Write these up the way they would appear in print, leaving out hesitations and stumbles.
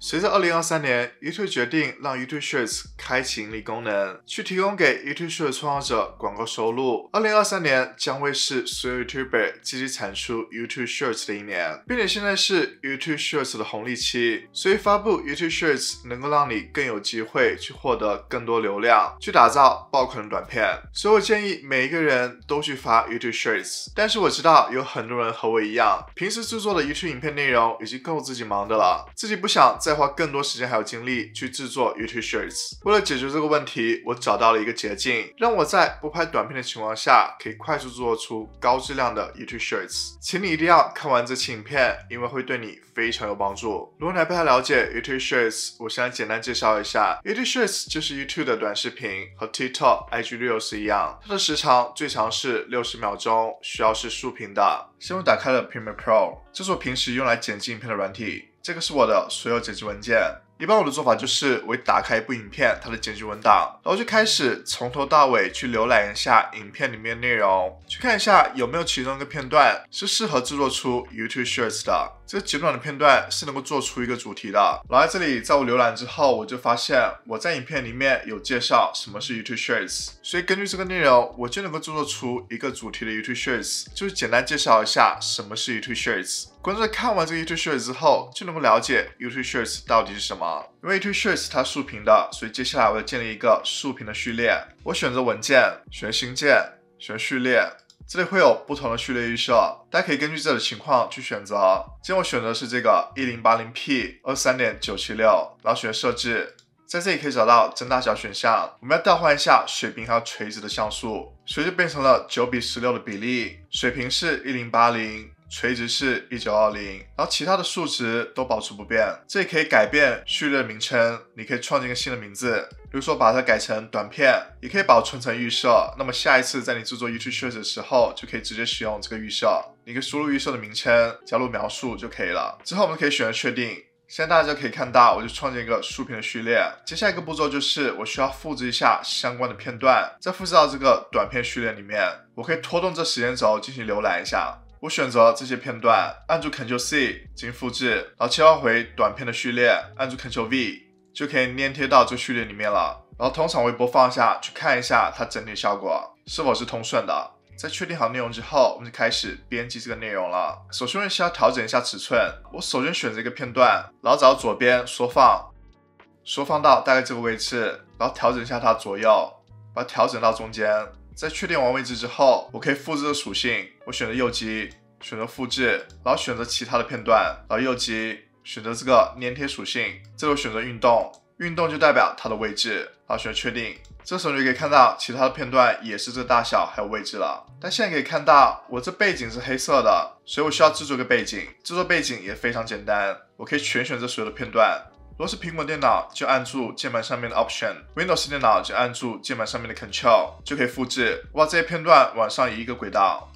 随着2023年 YouTube 决定让 YouTube Shorts 开启盈利功能，去提供给 YouTube Shorts 创作者广告收入。2023年将会是所有 YouTuber 积极产出 YouTube Shorts 的一年，并且现在是 YouTube Shorts 的红利期，所以发布 YouTube Shorts 能够让你更有机会去获得更多流量，去打造爆款的短片。所以我建议每一个人都去发 YouTube Shorts。但是我知道有很多人和我一样，平时制作的 YouTube 影片内容已经够自己忙的了，自己不想再花更多时间还有精力去制作 YouTube Shorts。为了解决这个问题，我找到了一个捷径，让我在不拍短片的情况下，可以快速做出高质量的 YouTube Shorts。请你一定要看完这期影片，因为会对你非常有帮助。如果你还不太了解 YouTube Shorts， 我现在简单介绍一下。YouTube Shorts 就是 YouTube 的短视频，和 TikTok、IG Reels 一样，它的时长最长是60秒钟，需要是竖屏的。先我打开了 Premiere Pro， 这是我平时用来剪辑影片的软体。这个是我的所有剪辑文件。一般我的做法就是我会打开一部影片它的剪辑文档，然后就开始从头到尾去浏览一下影片里面的内容，去看一下有没有其中一个片段是适合制作出 YouTube Shorts 的。这个简短的片段是能够做出一个主题的。然后在这里，在我浏览之后，我就发现我在影片里面有介绍什么是 YouTube Shorts， 所以根据这个内容，我就能够制作出一个主题的 YouTube Shorts， 就是简单介绍一下什么是 YouTube Shorts。观众在看完这个 YouTube Shorts 之后，就能够了解 YouTube Shorts 到底是什么。因为 YouTube Shorts 它竖屏的，所以接下来我要建立一个竖屏的序列。我选择文件，选新建，选序列。这里会有不同的序列预设，大家可以根据自己的情况去选择。今天我选择是这个 1080p 23.976，然后选设置。在这里可以找到增大小选项，我们要调换一下水平还有垂直的像素，所以就变成了9:16的比例，水平是1080。垂直是1920，然后其他的数值都保持不变。这里可以改变序列的名称，你可以创建一个新的名字，比如说把它改成短片，也可以保存成预设。那么下一次在你制作 YouTube Shorts 的时候，就可以直接使用这个预设。你可以输入预设的名称，加入描述就可以了。之后我们可以选择确定。现在大家可以看到，我就创建一个竖屏的序列。接下来一个步骤就是我需要复制一下相关的片段，再复制到这个短片序列里面。我可以拖动这时间轴进行浏览一下。我选择这些片段，按住 Ctrl+C 进行复制，然后切换回短片的序列，按住 Ctrl+V 就可以粘贴到这个序列里面了。然后通常我会播放一下，去看一下它整体效果是否是通顺的。在确定好内容之后，我们就开始编辑这个内容了。首先我需要调整一下尺寸，我首先选择一个片段，然后找到左边缩放到大概这个位置，然后调整一下它左右，把它调整到中间。在确定完位置之后，我可以复制的属性，我选择右击，选择复制，然后选择其他的片段，然后右击，选择这个粘贴属性，这里我选择运动，运动就代表它的位置，然后选择确定。这时候你就可以看到其他的片段也是这个大小还有位置了。但现在可以看到我这背景是黑色的，所以我需要制作一个背景。制作背景也非常简单，我可以全选择所有的片段。如果是苹果电脑，就按住键盘上面的 Option；Windows 电脑就按住键盘上面的 Control， 就可以复制。我把这些片段往上移一个轨道，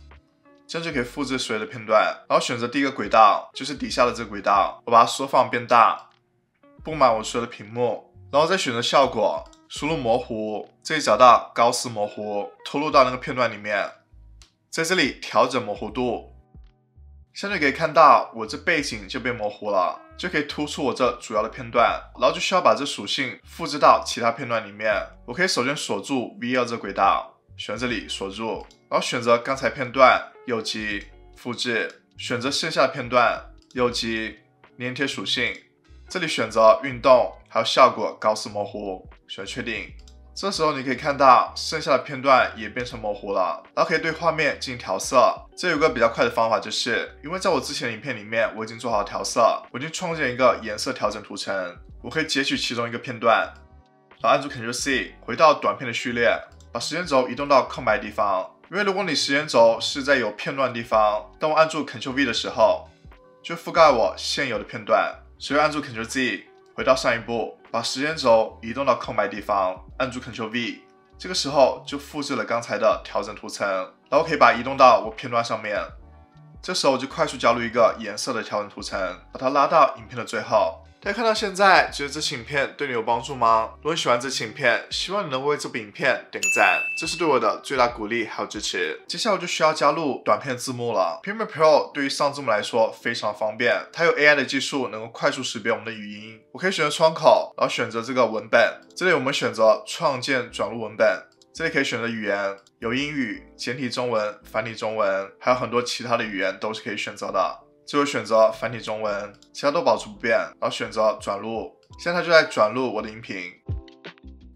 这样就可以复制所有的片段。然后选择第一个轨道，就是底下的这个轨道，我把它缩放变大，布满我所有的屏幕。然后再选择效果，输入模糊，这里找到高斯模糊，拖入到那个片段里面，在这里调整模糊度。现在可以看到我这背景就被模糊了，就可以突出我这主要的片段，然后就需要把这属性复制到其他片段里面。我可以首先锁住 V2 这轨道，选这里锁住，然后选择刚才片段，右击复制，选择剩下的片段，右击粘贴属性，这里选择运动还有效果高斯模糊，选确定。这时候你可以看到剩下的片段也变成模糊了，然后可以对画面进行调色。这有个比较快的方法，就是因为在我之前的影片里面我已经做好调色，我已经创建一个颜色调整图层，我可以截取其中一个片段，然后按住 Ctrl+C 回到短片的序列，把时间轴移动到空白的地方。因为如果你时间轴是在有片段的地方，当我按住 Ctrl+V 的时候，就覆盖我现有的片段，所以按住 Ctrl+Z 回到上一步，把时间轴移动到空白地方，按住 Ctrl+V， 这个时候就复制了刚才的调整图层，然后可以把它移动到我片段上面。这时候我就快速加入一个颜色的调整图层，把它拉到影片的最后，大家看到现在，觉得这期影片对你有帮助吗？如果你喜欢这期影片，希望你能为这部影片点个赞，这是对我的最大鼓励还有支持。接下来我就需要加入短片字幕了。Premiere Pro 对于上字幕来说非常方便，它有 AI 的技术，能够快速识别我们的语音。我可以选择窗口，然后选择这个文本，这里我们选择创建转入文本。这里可以选择语言，有英语、简体中文、繁体中文，还有很多其他的语言都是可以选择的。最后选择繁体中文，其他都保持不变，然后选择转录。现在它就在转录我的音频。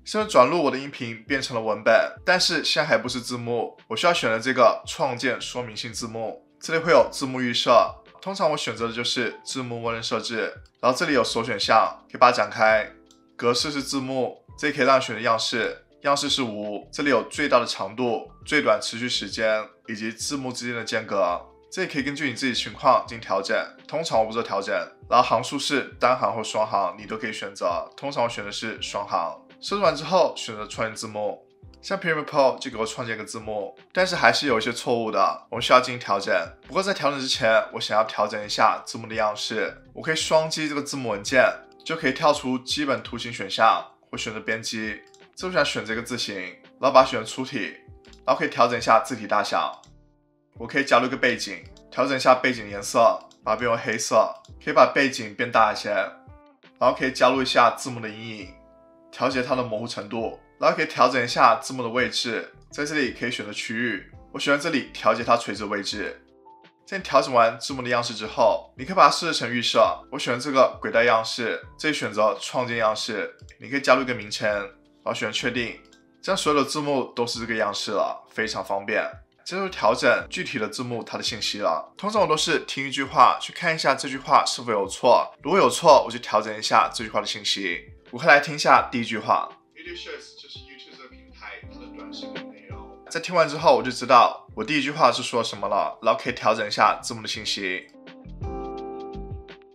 现在转录我的音频变成了文本，但是现在还不是字幕，我需要选择这个创建说明性字幕。这里会有字幕预设，通常我选择的就是字幕默认设置。然后这里有所选项，可以把它展开。格式是字幕，这里可以让你选择样式。样式是无，这里有最大的长度、最短持续时间以及字幕之间的间隔。这里可以根据你自己情况进行调整，通常我不做调整。然后行数是单行或双行，你都可以选择，通常我选的是双行。设置完之后，选择创建字幕。像 Premiere Pro 就给我创建一个字幕，但是还是有一些错误的，我们需要进行调整。不过在调整之前，我想要调整一下字幕的样式，我可以双击这个字幕文件，就可以跳出基本图形选项，或选择编辑。这我想选择一个字形，然后把它选出体，然后可以调整一下字体大小。我可以加入一个背景，调整一下背景的颜色，把它变为黑色，可以把背景变大一些，然后可以加入一下字幕的阴影，调节它的模糊程度，然后可以调整一下字幕的位置，在这里可以选择区域，我选择这里调节它垂直位置。在你调整完字幕的样式之后，你可以把它设置成预设，我选择这个轨道样式，这里选择创建样式，你可以加入一个名称，然后选择确定，这样所有的字幕都是这个样式了，非常方便。这就是调整具体的字幕它的信息了。通常我都是听一句话去看一下这句话是否有错，如果有错我就调整一下这句话的信息。我可以来听一下第一句话。YouTube Shorts 就是 YouTube 这个平台它的短视频内容。在听完之后我就知道我第一句话是说什么了，然后可以调整一下字幕的信息。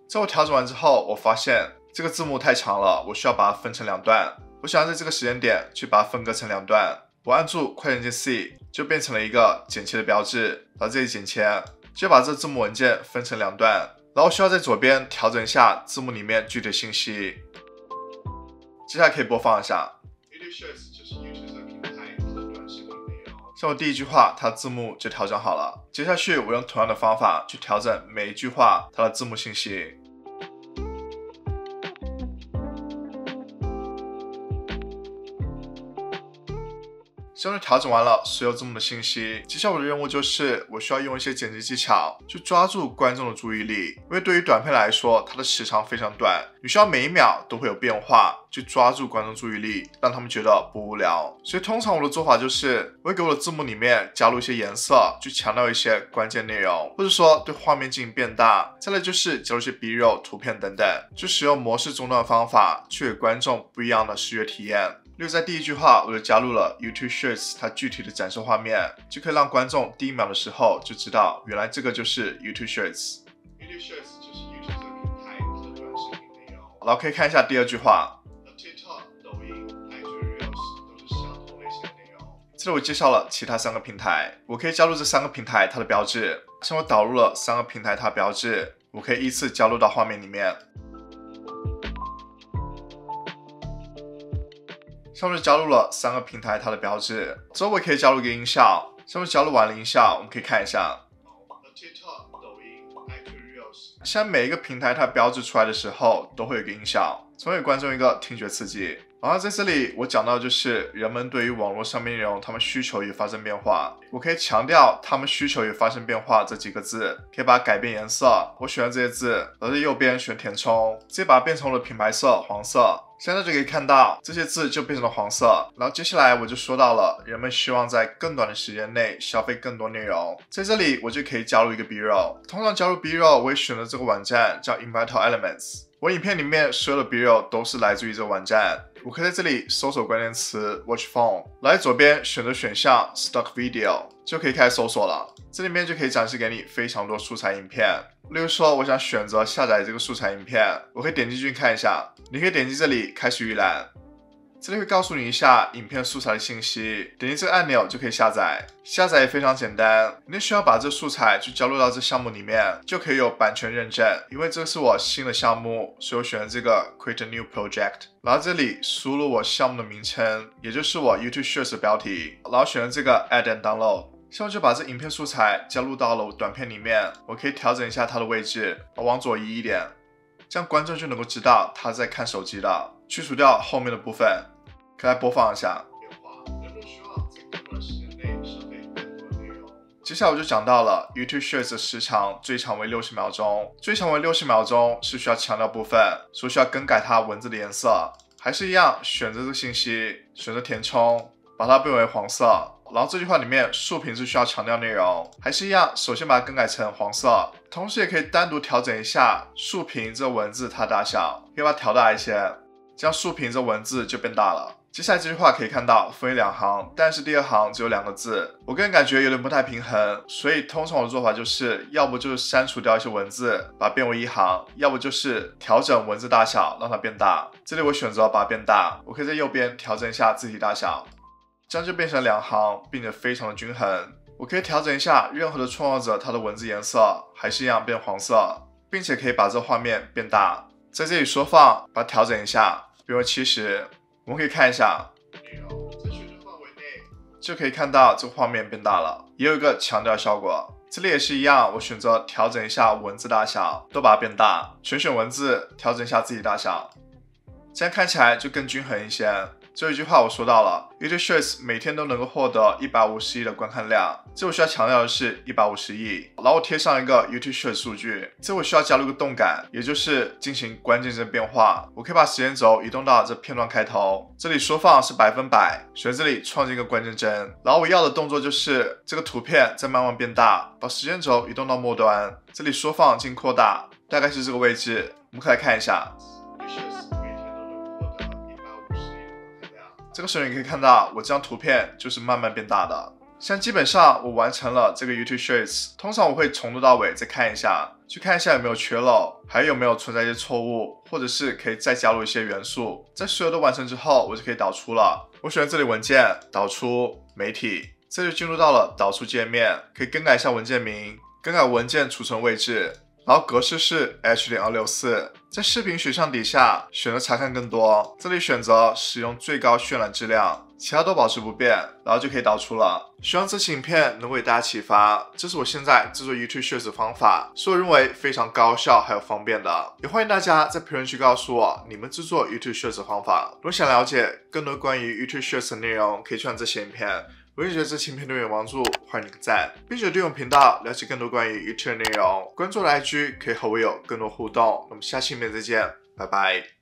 在我调整完之后，我发现这个字幕太长了，我需要把它分成两段。我想要在这个时间点去把它分割成两段。我按住快捷键 C 就变成了一个剪切的标志，然后这里剪切，就把这字幕文件分成两段，然后需要在左边调整一下字幕里面具体的信息。接下来可以播放一下。YouTube Shorts 就是 YouTube 这个平台它的短视频内容。像我第一句话，它的字幕就调整好了。接下去我用同样的方法去调整每一句话它的字幕信息。现在调整完了所有字幕的信息，接下来我的任务就是我需要用一些剪辑技巧去抓住观众的注意力，因为对于短片来说，它的时长非常短，你需要每一秒都会有变化，去抓住观众注意力，让他们觉得不无聊。所以通常我的做法就是我会给我的字幕里面加入一些颜色，去强调一些关键内容，或者说对画面进行变大。再来就是加入一些 B-roll 图片等等，就使用模式中断方法去给观众不一样的视觉体验。例如在第一句话，我就加入了 YouTube Shorts 它具体的展示画面，就可以让观众第一秒的时候就知道，原来这个就是 YouTube Shorts。YouTube Shorts 就是 YouTube 这个平台它的短视频内容。然后可以看一下第二句话 ，TikTok、抖音、IG Reels 都是相同类型的内容。这里我介绍了其他3个平台，我可以加入这3个平台它的标志。像我导入了3个平台它的标志，我可以依次加入到画面里面。上面加入了3个平台它的标志，之后我可以加入一个音效。上面加入完了音效，我们可以看一下。TikTok、抖音、IG Reels， 现在每一个平台它标志出来的时候，都会有一个音效，从而给观众一个听觉刺激。然后在这里我讲到就是人们对于网络上面内容，他们需求也发生变化。我可以强调他们需求也发生变化这几个字，可以把它改变颜色。我选了这些字，而在右边选填充，直接把它变成了品牌色黄色。现在就可以看到这些字就变成了黄色。然后接下来我就说到了人们希望在更短的时间内消费更多内容，在这里我就可以加入一个 B-roll。通常加入 B-roll 我会选择这个网站叫 Invital Elements， 我影片里面所有的 B-roll 都是来自于这个网站。我可以在这里搜索关键词 Watch Phone， 来左边选择选项 Stock Video， 就可以开始搜索了。这里面就可以展示给你非常多素材影片。例如说我想选择下载这个素材影片，我可以点进去看一下。你可以点击这里开始预览，这里会告诉你一下影片素材的信息，点击这个按钮就可以下载。下载也非常简单，你需要把这素材去加入到这项目里面，就可以有版权认证。因为这是我新的项目，所以我选了这个 Create a New Project。然后这里输入我项目的名称，也就是我 YouTube Shorts 的标题，然后选了这个 Add and Download。现在我就把这影片素材加入到了我短片里面，我可以调整一下它的位置，往左移一点，这样观众就能够知道他在看手机了。去除掉后面的部分，可以来播放一下。接下来我就讲到了 YouTube Shorts 的时长最长为60秒钟，最长为60秒钟是需要强调部分，所以需要更改它文字的颜色，还是一样选择这个信息，选择填充，把它变为黄色。然后这句话里面竖屏是需要强调内容，还是一样，首先把它更改成黄色，同时也可以单独调整一下竖屏这文字它的大小，可以把它调大一些，这样竖屏这文字就变大了。接下来这句话可以看到分为2行，但是第2行只有2个字，我个人感觉有点不太平衡，所以通常我的做法就是要不就是删除掉一些文字，把它变为1行，要不就是调整文字大小让它变大。这里我选择把它变大，我可以在右边调整一下字体大小，这样就变成2行，并且非常的均衡。我可以调整一下任何的创作者它的文字颜色，还是一样变黄色，并且可以把这画面变大。在这里缩放，把它调整一下，变为70。我们可以看一下，内容在选择范围内，就可以看到这个画面变大了，也有一个强调效果。这里也是一样，我选择调整一下文字大小，都把它变大，全选文字，调整一下字体大小，这样看起来就更均衡一些。最后一句话我说到了 YouTube Shorts 每天都能够获得150亿的观看量，这我需要强调的是150亿，然后我贴上一个 YouTube Shorts 数据，这我需要加入一个动感，也就是进行关键帧变化。我可以把时间轴移动到这片段开头，这里缩放是100%，选这里创建一个关键帧，然后我要的动作就是这个图片再慢慢变大，把时间轴移动到末端，这里缩放进扩大，大概是这个位置。我们可以来看一下。这个时候你可以看到我这张图片就是慢慢变大的。现在基本上我完成了这个 YouTube Shorts， 通常我会从头到尾再看一下，去看一下有没有缺漏，还有没有存在一些错误，或者是可以再加入一些元素。在所有都完成之后，我就可以导出了。我选这里文件导出媒体，这就进入到了导出界面，可以更改一下文件名，更改文件储存位置。然后格式是 H.264， 在视频选项底下选择查看更多，这里选择使用最高渲染质量，其他都保持不变，然后就可以导出了。希望这期影片能为大家启发，这是我现在制作 YouTube Shorts 的方法，是我认为非常高效还有方便的，也欢迎大家在评论区告诉我你们制作 YouTube Shorts 的方法。如果想了解更多关于 YouTube Shorts 的内容，可以去看这些影片。如果你觉得这期影片对你有帮助，欢迎你个赞，并且订阅我们频道，了解更多关于 YouTube 的内容。关注我的 IG 可以和我有更多互动。那么下期影片再见，拜拜。